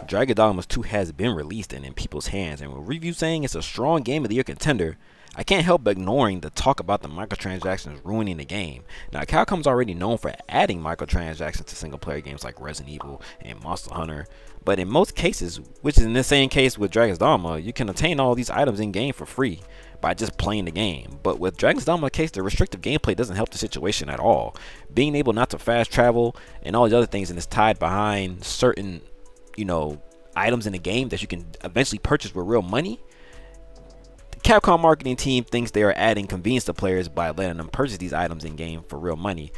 Dragon Dogma 2 has been released and in people's hands, and with reviews saying it's a strong Game of the Year contender, I can't help but ignoring the talk about the microtransactions ruining the game. Now, Capcom's already known for adding microtransactions to single-player games like Resident Evil and Monster Hunter, but in most cases, which is in the same case with Dragon's Dogma, you can obtain all these items in-game for free by just playing the game. But with Dragon's Dogma case, the restrictive gameplay doesn't help the situation at all. Being able not to fast travel and all the other things, and it's tied behind certain, items in the game that you can eventually purchase with real money. Capcom marketing team thinks they are adding convenience to players by letting them purchase these items in game for real money,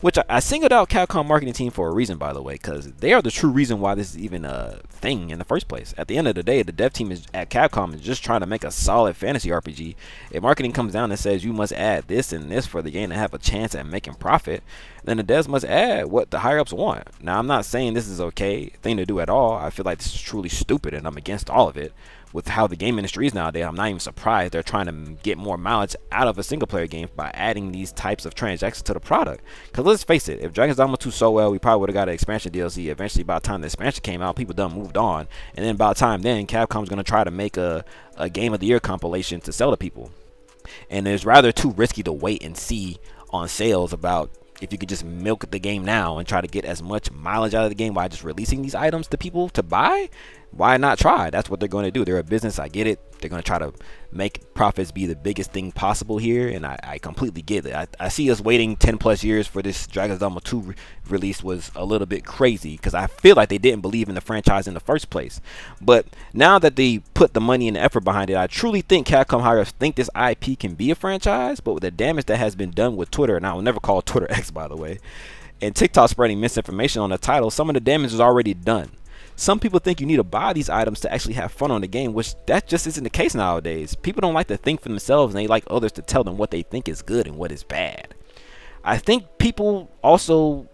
which I singled out Capcom marketing team for a reason, by the way, because they are the true reason why this is even a thing in the first place. At the end of the day, the dev team at Capcom is just trying to make a solid fantasy RPG. If marketing comes down and says you must add this and this for the game to have a chance at making profit, then the devs must add what the higher ups want. Now, I'm not saying this is okay thing to do at all. I feel like this is truly stupid, and I'm against all of it. With how the game industry is nowadays, I'm not even surprised they're trying to get more mileage out of a single player game by adding these types of transactions to the product. Because let's face it, if Dragon's Dogma 2 so well, we probably would have got an expansion DLC. Eventually, by the time the expansion came out, people done moved on, and then by the time then, Capcom's going to try to make a Game of the Year compilation to sell to people. And it's rather too risky to wait and see on sales about if you could just milk the game now and try to get as much mileage out of the game by just releasing these items to people to buy. Why not try? That's what they're going to do. They're a business. I get it. They're going to try to make profits be the biggest thing possible here, and I completely get it. I see us waiting 10 plus years for this Dragon's Dogma 2 release was a little bit crazy, because I feel like they didn't believe in the franchise in the first place. But now that they put the money and the effort behind it, I truly think Capcom hires think this IP can be a franchise. But with the damage that has been done with Twitter, and I will never call Twitter X, by the way, and TikTok spreading misinformation on the title, some of the damage is already done. Some people think you need to buy these items to actually have fun on the game, which that just isn't the case nowadays. People don't like to think for themselves, and they like others to tell them what they think is good and what is bad. I think people also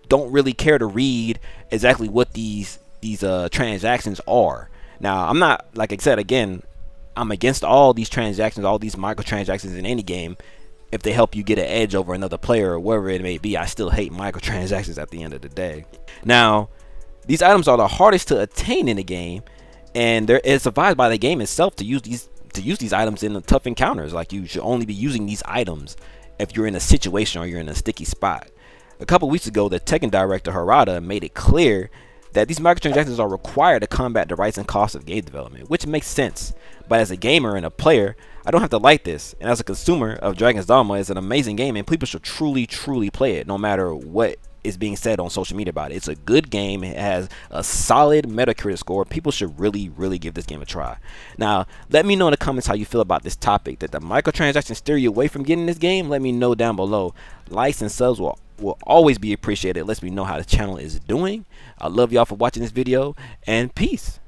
don't really care to read exactly what these transactions are. Now, I'm not, like I said again, I'm against all these transactions, all these microtransactions in any game. If they help you get an edge over another player or whatever it may be, I still hate microtransactions at the end of the day. Now, these items are the hardest to attain in the game, and it's advised by the game itself to use these items in the tough encounters. Like, you should only be using these items if you're in a situation or you're in a sticky spot. A couple weeks ago, the Tekken director Harada made it clear that these microtransactions are required to combat the rising cost of game development, which makes sense. But as a gamer and a player, I don't have to like this. And as a consumer of Dragon's Dogma, it's an amazing game, and people should truly play it, no matter what is being said on social media about it. It's a good game. It has a solid Metacritic score. People should really give this game a try. Now, let me know in the comments how you feel about this topic. That the microtransactions steer you away from getting this game? Let me know down below. Likes and subs will always be appreciated. It lets me know how the channel is doing. I love y'all for watching this video, and peace.